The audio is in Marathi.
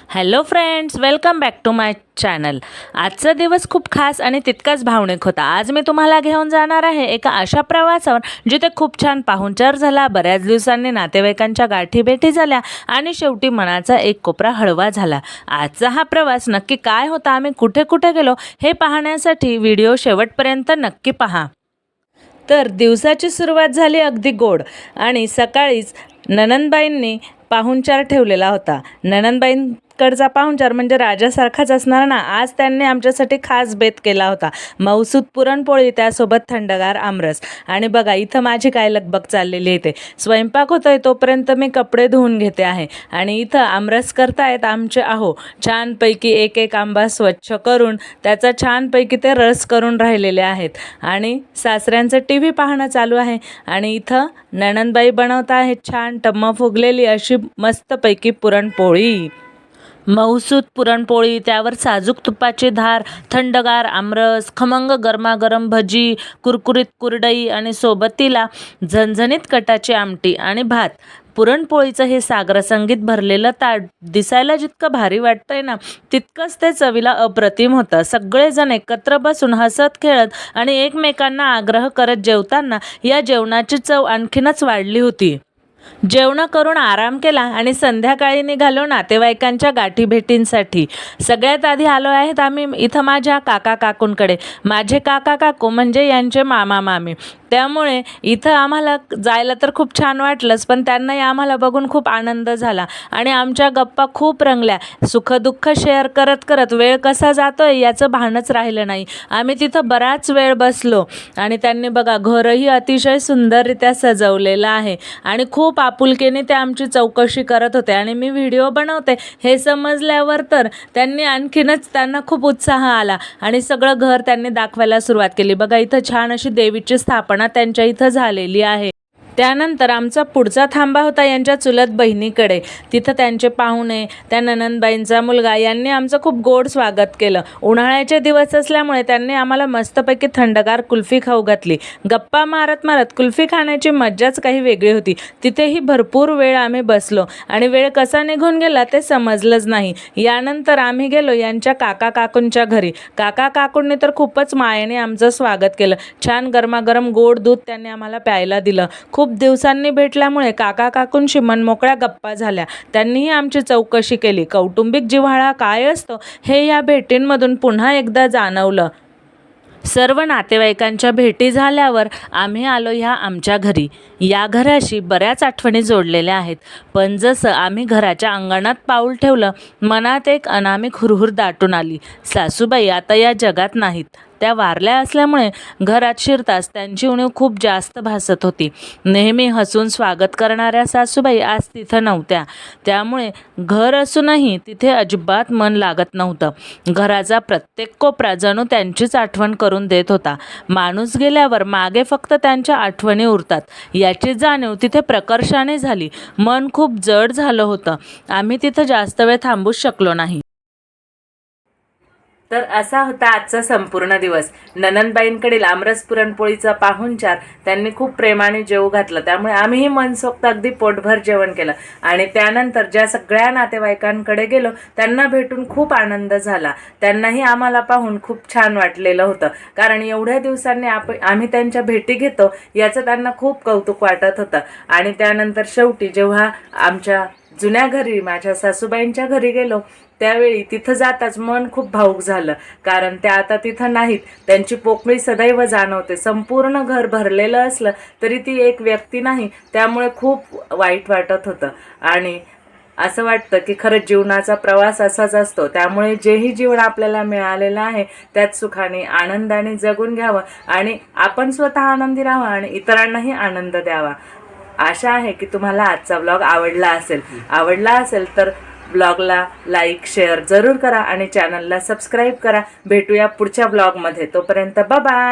Hello friends, welcome back to my channel. आजचा दिवस खूप खास आणि तितकाच भावनिक होता. आज मी तुम्हाला घेऊन जाणार आहे एका अशा प्रवासावर जिथे खूप छान पाहुणचार झाला, बऱ्याच दिवसांनी नातेवाईकांच्या गाठीभेटी झाल्या आणि शेवटी मनाचा एक कोपरा हळवा झाला. आजचा हा प्रवास नक्की काय होता, आम्ही कुठे कुठे गेलो हे पाहण्यासाठी व्हिडिओ शेवटपर्यंत नक्की पहा. तर दिवसाची सुरुवात झाली अगदी गोड आणि सकाळीच नणंदबाईंनी पाहुणचार ठेवलेला होता. नणंदबाईंकडचा पाहुणचार म्हणजे राजासारखाच असणार ना. आज त्यांनी आमच्यासाठी खास बेत केला होता. मौसूद पुरणपोळी, त्यासोबत थंडगार आमरस. आणि बघा इथं माझी काय लगबग चाललेली आहे. स्वयंपाक होतोय तोपर्यंत मी कपडे धुवून घेते आहे आणि इथं आमरस करतायत आमचे आहो. छानपैकी एक एक आंबा स्वच्छ करून त्याचा छानपैकी ते रस करून राहिलेले आहेत आणि सासऱ्यांचं TV पाहणं चालू आहे आणि इथं नणंदबाई बनवत आहेत छान टम्म फुगलेली अशी मस्तपैकी पुरणपोळी. मौसूद पुरणपोळी, त्यावर साजूक तुपाची धार, थंडगार आमरस, खमंग गरमागरम भजी, कुरकुरीत कुरडई आणि सोबतीला झणझणीत कटाची आमटी आणि भात. पुरणपोळीचं हे सागरसंगीत भरलेलं ताट दिसायला जितकं भारी वाटतंय ना, तितकंच ते चवीला अप्रतिम होतं. सगळेजण एकत्र बसून हसत खेळत आणि एकमेकांना आग्रह करत जेवताना या जेवणाची चव आणखीनच वाढली होती. जेवण करून आराम केला आणि संध्याकाळी निघालो नातेवाईकांच्या गाठीभेटींसाठी. सगळ्यात आधी आलो आहेत आम्ही इथं माझ्या काका काकूंकडे. माझे काका काकू म्हणजे यांचे मामा मामी. त्यामुळे इथं आम्हाला जायला तर खूप छान वाटलंच, पण त्यांनाही आम्हाला बघून खूप आनंद झाला आणि आमच्या गप्पा खूप रंगल्या. सुखदुःख शेअर करत करत वेळ कसा जातोय याचं भानच राहिलं नाही. आम्ही तिथं बराच वेळ बसलो आणि त्यांनी बघा घरही अतिशय सुंदररित्या सजवलेलं आहे आणि खूप आपुलकीने ते आमची चौकशी करत होते आणि मी व्हिडिओ बनवते हे समजल्यावर तर त्यांना खूप उत्साह आला आणि सगळं घर त्यांनी दाखवायला सुरुवात केली. बघा इथं छान अशी देवीची स्थापना त्यांच्या इथं झालेली आहे. त्यानंतर आमचा पुढचा थांबा होता यांच्या चुलत बहिणीकडे. तिथं त्यांचे पाहुणे, त्या नणंदबाईंचा मुलगा यांनी आमचं खूप गोड स्वागत केलं. उन्हाळ्याचे दिवस असल्यामुळे त्यांनी आम्हाला मस्तपैकी थंडगार कुल्फी खाऊ घातली. गप्पा मारत मारत कुल्फी खाण्याची मज्जाच काही वेगळी होती. तिथेही भरपूर वेळ आम्ही बसलो आणि वेळ कसा निघून गेला ते समजलंच नाही. यानंतर आम्ही गेलो यांच्या काका काकूंच्या घरी. काका काकूंनी तर खूपच मायेने आमचं स्वागत केलं. छान गरमागरम गोड दूध त्यांनी आम्हाला प्यायला दिलं. खूप दिवसांनी भेटल्यामुळे काका काकूंशी मनमोकळ्या गप्पा झाल्या. त्यांनीही आमची चौकशी केली. कौटुंबिक जिव्हाळा काय असतो हे या भेटींमधून पुन्हा एकदा जाणवलं. सर्व नातेवाईकांच्या भेटी झाल्यावर आम्ही आलो ह्या आमच्या घरी. या घराशी बऱ्याच आठवणी जोडलेल्या आहेत, पण जसं आम्ही घराच्या अंगणात पाऊल ठेवलं मनात एक अनामिक हुरहुर दाटून आली. सासूबाई आता या जगात नाहीत. त्या वारल्या असल्यामुळे घरात शिरताच त्यांची उणीव खूप जास्त भासत होती. नेहमी हसून स्वागत करणाऱ्या सासूबाई आज तिथं नव्हत्या. त्यामुळे घर असूनही तिथे अजिबात मन लागत नव्हतं. घराचा प्रत्येक कोपरा जणू त्यांचीच आठवण करून देत होता. माणूस गेल्यावर मागे फक्त त्यांच्या आठवणी उरतात याची जाणीव तिथे प्रकर्षाने झाली. मन खूप जड झालं होतं. आम्ही तिथं जास्त वेळ थांबूच शकलो नाही. तर असा होता आजचा संपूर्ण दिवस. नणंदबाईंकडील आमरस पुरणपोळीचा पाहुणचार त्यांनी खूप प्रेमाने जेवू घातलं. त्यामुळे आम्हीही मनसोक्त अगदी पोटभर जेवण केलं आणि त्यानंतर ज्या सगळ्या नातेवाईकांकडे गेलो त्यांना भेटून खूप आनंद झाला. त्यांनाही आम्हाला पाहून खूप छान वाटलेलं होतं, कारण एवढ्या दिवसांनी आम्ही त्यांच्या भेटी घेतो याचं त्यांना खूप कौतुक वाटत होतं. आणि त्यानंतर शेवटी जेव्हा आमच्या जुन्या घरी माझ्या सासूबाईंच्या घरी गेलो त्यावेळी तिथं जाताच मन खूप भावूक झालं, कारण त्या आता तिथं नाहीत. त्यांची पोकळी सदैव जाणवते. संपूर्ण घर भरलेलं असलं तरी ती एक व्यक्ती नाही, त्यामुळे खूप वाईट वाटत होतं. आणि असं वाटतं की खरंच जीवनाचा प्रवास असाच असतो. त्यामुळे जेही जीवन आपल्याला मिळालेलं आहे त्यात सुखाने आनंदाने जगून घ्यावं आणि आपण स्वतः आनंदी राहावं आणि इतरांनाही आनंद द्यावा. आशा आहे की तुम्हाला आजचा ब्लॉग आवडला असेल तर ब्लॉगला लाईक शेअर जरूर करा आणि चॅनलला सबस्क्राईब करा. भेटूया पुढच्या ब्लॉगमध्ये. तोपर्यंत बाय बाय.